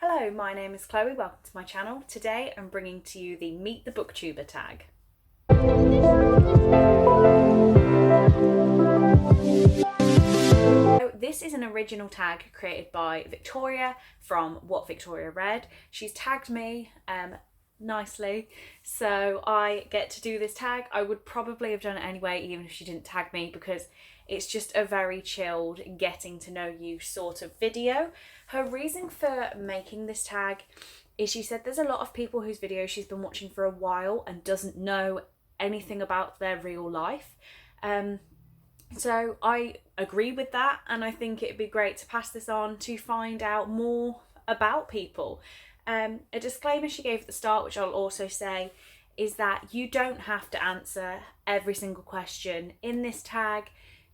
Hello, my name is Chloe, welcome to my channel. Today I'm bringing to you the Meet the Booktuber tag. So this is an original tag created by Victoria from What Victoria Read. She's tagged me nicely, so I get to do this tag. I would probably have done it anyway even if she didn't tag me, because it's just a very chilled getting to know you sort of video. Her reason for making this tag is she said there's a lot of people whose videos she's been watching for a while and doesn't know anything about their real life. So I agree with that, and I think it'd be great to pass this on to find out more about people. A disclaimer she gave at the start, which I'll also say, is that you don't have to answer every single question in this tag.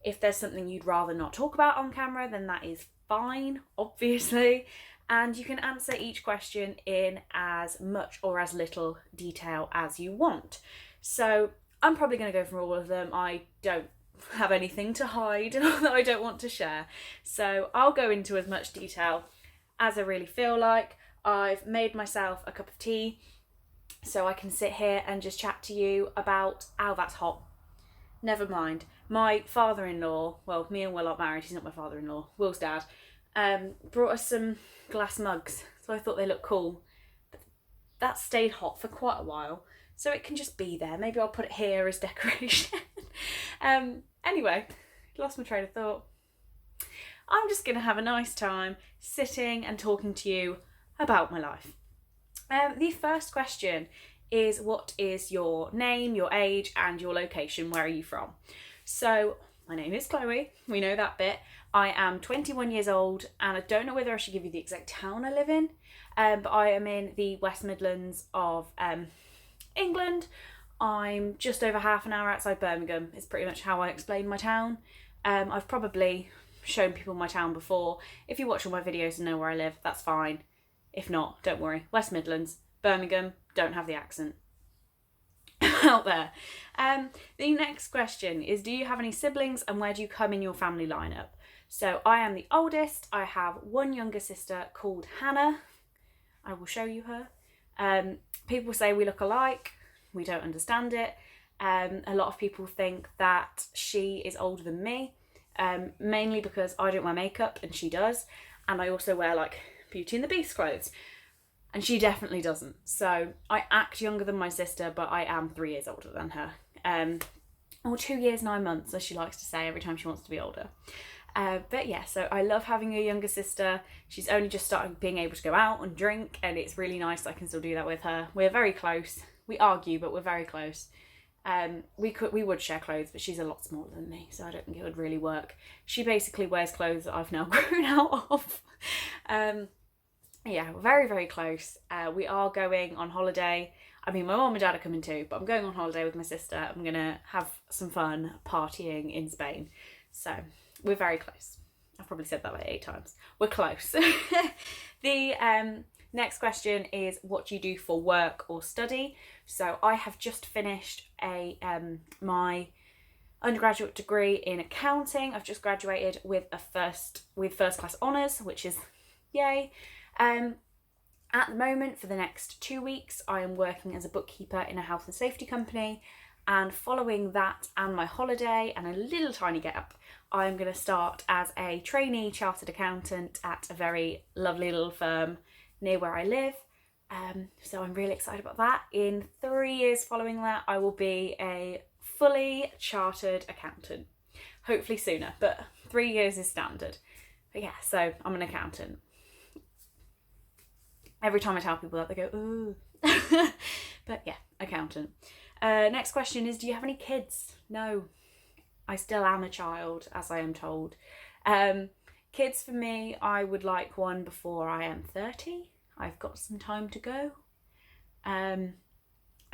If there's something you'd rather not talk about on camera, then that is fine, obviously. And you can answer each question in as much or as little detail as you want. So I'm probably going to go through all of them. I don't have anything to hide that I don't want to share. So I'll go into as much detail as I really feel like. I've made myself a cup of tea so I can sit here and just chat to you about, ow, that's hot. Never mind. My father-in-law, well, me and Will aren't married, he's not my father-in-law, Will's dad, brought us some glass mugs, so I thought they looked cool. But that stayed hot for quite a while, so it can just be there. Maybe I'll put it here as decoration. Anyway, lost my train of thought. I'm just going to have a nice time sitting and talking to you about my life. The first question is, what is your name, your age, and your location? Where are you from? So, my name is Chloe, we know that bit. I am 21 years old, and I don't know whether I should give you the exact town I live in, but I am in the West Midlands of England. I'm just over half an hour outside Birmingham, is pretty much how I explain my town. I've probably shown people my town before. If you watch all my videos and know where I live, that's fine. If not, don't worry. West Midlands, Birmingham, don't have the accent. Out there. The next question is, do you have any siblings and where do you come in your family lineup? So I am the oldest. I have one younger sister called Hannah. I will show you her. People say we look alike. We don't understand it. A lot of people think that she is older than me, mainly because I don't wear makeup and she does, and I also wear like Beauty and the Beast clothes, and she definitely doesn't. So I act younger than my sister, but I am 3 years older than her. Or 2 years, 9 months, as she likes to say every time she wants to be older. But yeah, so I love having a younger sister. She's only just started being able to go out and drink, and it's really nice that I can still do that with her. We're very close. We argue, but we're very close. We would share clothes, but she's a lot smaller than me, so I don't think it would really work. She basically wears clothes that I've now grown out of. Yeah, we're very, very close. We are going on holiday. I mean, my mum and dad are coming too, but I'm going on holiday with my sister. I'm going to have some fun partying in Spain. So we're very close. I've probably said that like 8 times. We're close. The next question is, what do you do for work or study? So I have just finished my undergraduate degree in accounting. I've just graduated with first class honours, which is yay. At the moment, for the next 2 weeks, I am working as a bookkeeper in a health and safety company, and following that and my holiday and a little tiny gap, I'm going to start as a trainee chartered accountant at a very lovely little firm near where I live. So I'm really excited about that. In 3 years following that, I will be a fully chartered accountant. Hopefully sooner, but 3 years is standard. But yeah, so I'm an accountant. Every time I tell people that, they go, ooh. But yeah, accountant. Next question is, do you have any kids? No, I still am a child, as I am told. Kids for me, I would like one before I am 30. I've got some time to go. I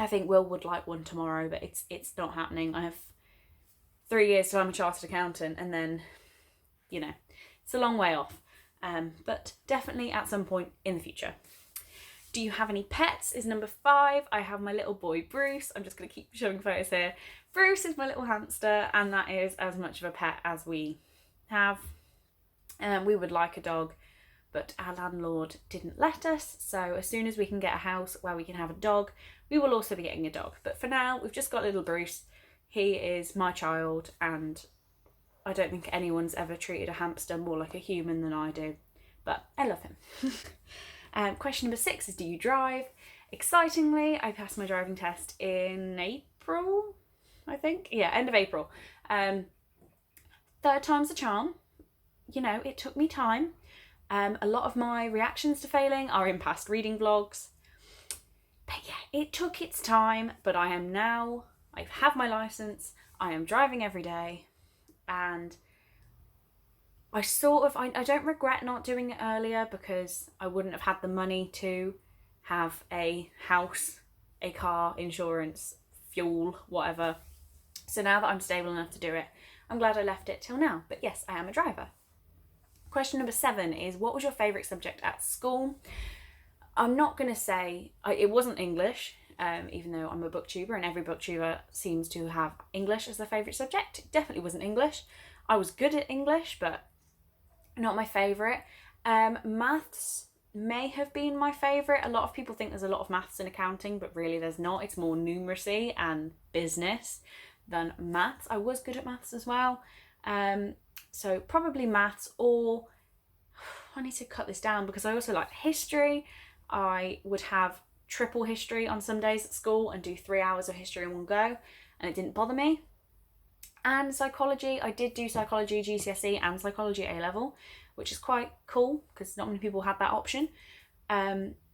think Will would like one tomorrow, but it's not happening. I have 3 years till I'm a chartered accountant, and then, you know, it's a long way off. But definitely at some point in the future. Do you have any pets is number 5. I have my little boy Bruce. I'm just going to keep showing photos here. Bruce is my little hamster, and that is as much of a pet as we have. We would like a dog, but our landlord didn't let us. So as soon as we can get a house where we can have a dog, we will also be getting a dog. But for now, we've just got little Bruce. He is my child, and I don't think anyone's ever treated a hamster more like a human than I do. But I love him. Question number 6 is, do you drive? Excitingly, I passed my driving test in April, I think. Yeah, end of April. Third time's the charm. You know, it took me time. A lot of my reactions to failing are in past reading vlogs. But yeah, it took its time, but I have my licence, I am driving every day, and I don't regret not doing it earlier because I wouldn't have had the money to have a house, a car, insurance, fuel, whatever. So now that I'm stable enough to do it, I'm glad I left it till now. But yes, I am a driver. Question number 7 is, what was your favourite subject at school? I'm not going to say, it wasn't English, even though I'm a booktuber and every booktuber seems to have English as their favourite subject. It definitely wasn't English. I was good at English, but not my favourite. Maths may have been my favourite. A lot of people think there's a lot of maths in accounting, but really there's not. It's more numeracy and business than maths. I was good at maths as well. So probably maths, or I need to cut this down because I also like history. I would have triple history on some days at school and do 3 hours of history in one go, and it didn't bother me. And psychology, I did do psychology GCSE and psychology A-level, which is quite cool because not many people had that option.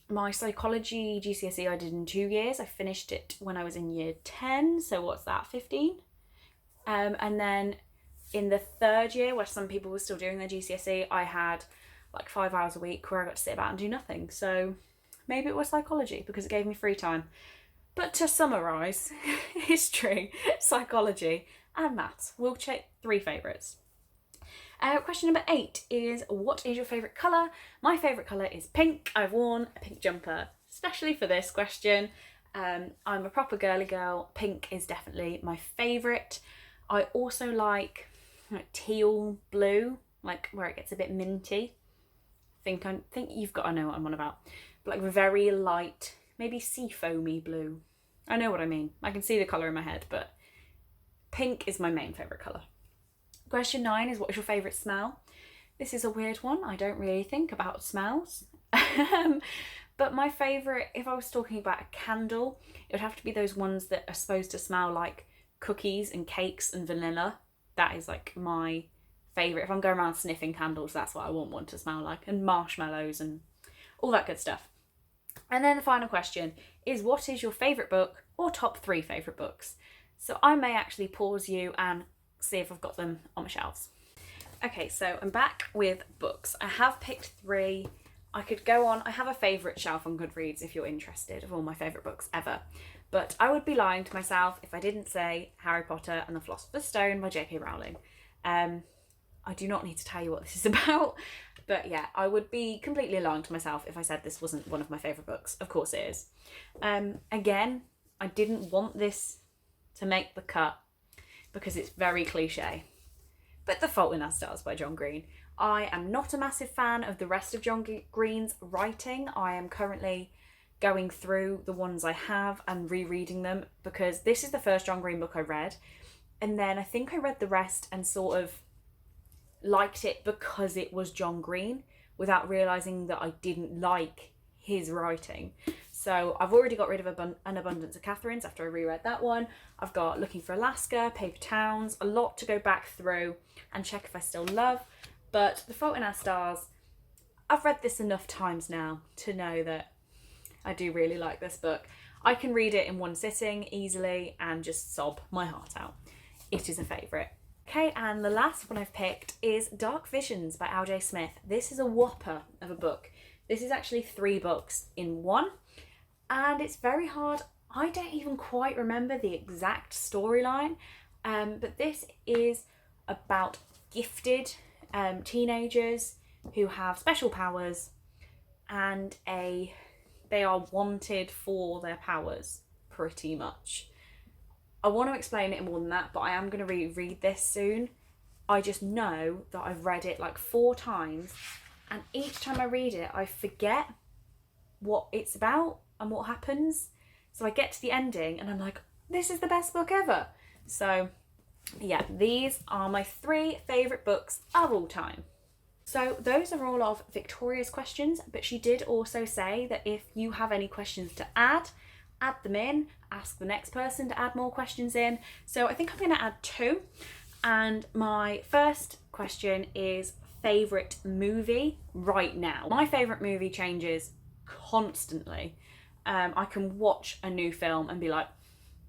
My psychology GCSE I did in 2 years. I finished it when I was in year 10, so what's that, 15? And then in the 3rd year, where some people were still doing their GCSE, I had like 5 hours a week where I got to sit about and do nothing. So maybe it was psychology because it gave me free time. But to summarise, history, psychology and maths. We'll check 3 favourites. Question number 8 is, what is your favourite colour? My favourite colour is pink. I've worn a pink jumper especially for this question. I'm a proper girly girl. Pink is definitely my favourite. I also like teal blue, like where it gets a bit minty. I think you've got to know what I'm on about. But like very light, maybe sea foamy blue. I know what I mean. I can see the colour in my head, but pink is my main favourite colour. Question 9 is, what is your favourite smell? This is a weird one. I don't really think about smells. But my favourite, if I was talking about a candle, it would have to be those ones that are supposed to smell like cookies and cakes and vanilla. That is like my favourite. If I'm going around sniffing candles, that's what I want one to smell like. And marshmallows and all that good stuff. And then the final question is, what is your favourite book or top 3 favourite books? So I may actually pause you and see if I've got them on my shelves. Okay, so I'm back with books. I have picked 3. I could go on. I have a favourite shelf on Goodreads if you're interested, of all my favourite books ever. But I would be lying to myself if I didn't say Harry Potter and the Philosopher's Stone by J.K. Rowling. I do not need to tell you what this is about, but yeah, I would be completely lying to myself if I said this wasn't one of my favourite books. Of course it is. Again, I didn't want this to make the cut because it's very cliche. But The Fault in Our Stars by John Green. I am not a massive fan of the rest of John Green's writing. I am currently going through the ones I have and rereading them because this is the first John Green book I read. And then I think I read the rest and sort of liked it because it was John Green without realising that I didn't like his writing. So I've already got rid of An Abundance of Catherines after I reread that one. I've got Looking for Alaska, Paper Towns, a lot to go back through and check if I still love. But The Fault in Our Stars, I've read this enough times now to know that I do really like this book. I can read it in one sitting easily and just sob my heart out. It is a favourite. Okay, and the last one I've picked is Dark Visions by L.J. Smith. This is a whopper of a book. This is actually 3 books in one, and it's very hard. I don't even quite remember the exact storyline, but this is about gifted teenagers who have special powers, and they are wanted for their powers, pretty much. I want to explain it more than that, but I am going to reread this soon. I just know that I've read it like 4 times and each time I read it, I forget what it's about and what happens. So I get to the ending and I'm like, this is the best book ever. So yeah, these are my 3 favourite books of all time. So those are all of Victoria's questions, but she did also say that if you have any questions to add them in, ask the next person to add more questions in. So I think I'm going to add 2. And my first question is favourite movie right now. My favourite movie changes constantly. I can watch a new film and be like,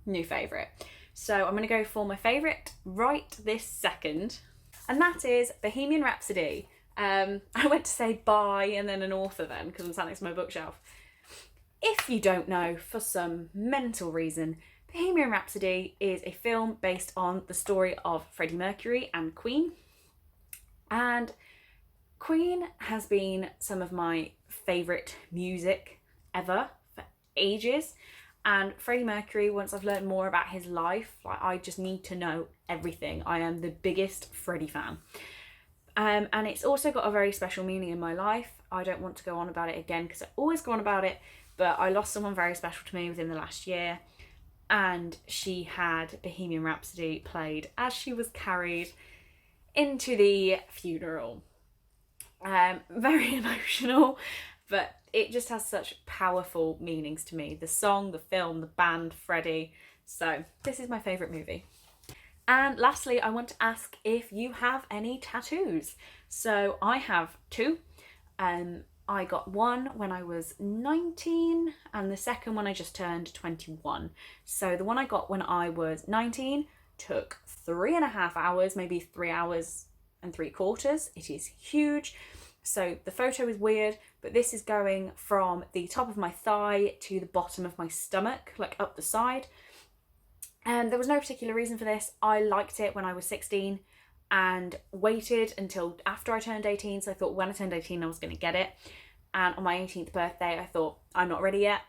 new favourite. So I'm going to go for my favourite right this second, and that is Bohemian Rhapsody. I went to say by and then an author then because I'm sat next to my bookshelf. If you don't know, for some mental reason, Bohemian Rhapsody is a film based on the story of Freddie Mercury and Queen. And Queen has been some of my favourite music ever for ages. And Freddie Mercury, once I've learned more about his life, like, I just need to know everything. I am the biggest Freddie fan. And it's also got a very special meaning in my life. I don't want to go on about it again because I always go on about it, but I lost someone very special to me within the last year, and she had Bohemian Rhapsody played as she was carried into the funeral. Very emotional, but it just has such powerful meanings to me. The song, the film, the band, Freddie. So this is my favourite movie. And lastly, I want to ask if you have any tattoos. So I have 2. I got one when I was 19 and the second when I just turned 21. So the one I got when I was 19 took 3.5 hours, maybe 3 hours and 3/4. It is huge. So the photo is weird, but this is going from the top of my thigh to the bottom of my stomach, like up the side. And there was no particular reason for this. I liked it when I was 16 and waited until after I turned 18. So I thought when I turned 18, I was going to get it. And on my 18th birthday, I thought, I'm not ready yet.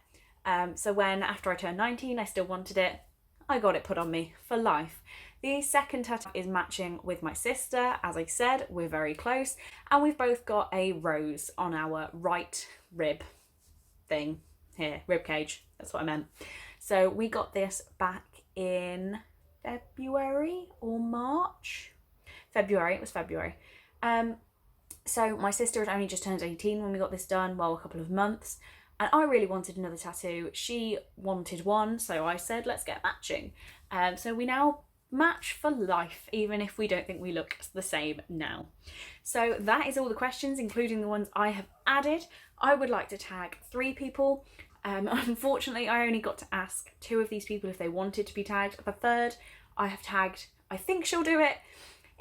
So when after I turned 19, I still wanted it, I got it put on me for life. The second tattoo is matching with my sister. As I said, we're very close. And we've both got a rose on our right rib thing here, rib cage. That's what I meant. So we got this back in February or March. February, it was February. So my sister had only just turned 18 when we got this done, well, a couple of months. And I really wanted another tattoo. She wanted one, so I said, let's get matching. So we now match for life, even if we don't think we look the same now. So that is all the questions, including the ones I have added. I would like to tag 3 people. Unfortunately, I only got to ask 2 of these people if they wanted to be tagged. The third I have tagged. I think she'll do it.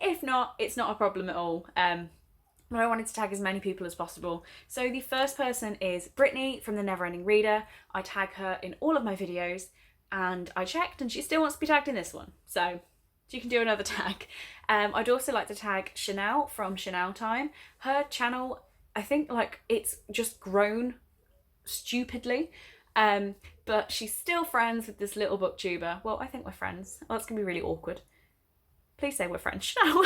If not, it's not a problem at all. But I wanted to tag as many people as possible. So the first person is Brittany from The Neverending Reader. I tag her in all of my videos and I checked and she still wants to be tagged in this one. So she can do another tag. I'd also like to tag Chanel from Chanel Time. Her channel, I think like it's just grown stupidly. But she's still friends with this little booktuber. Well, I think we're friends. Oh, it's gonna be really awkward. Please say we're friends now.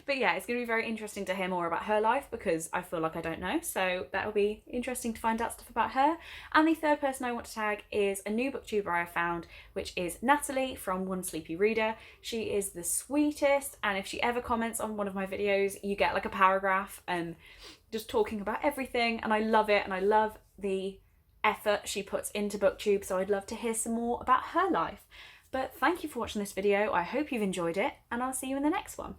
But yeah, it's going to be very interesting to hear more about her life because I feel like I don't know. So that'll be interesting to find out stuff about her. And the third person I want to tag is a new booktuber I found, which is Natalie from One Sleepy Reader. She is the sweetest. And if she ever comments on one of my videos, you get like a paragraph and just talking about everything. And I love it. And I love the effort she puts into BookTube. So I'd love to hear some more about her life. But thank you for watching this video. I hope you've enjoyed it and I'll see you in the next one.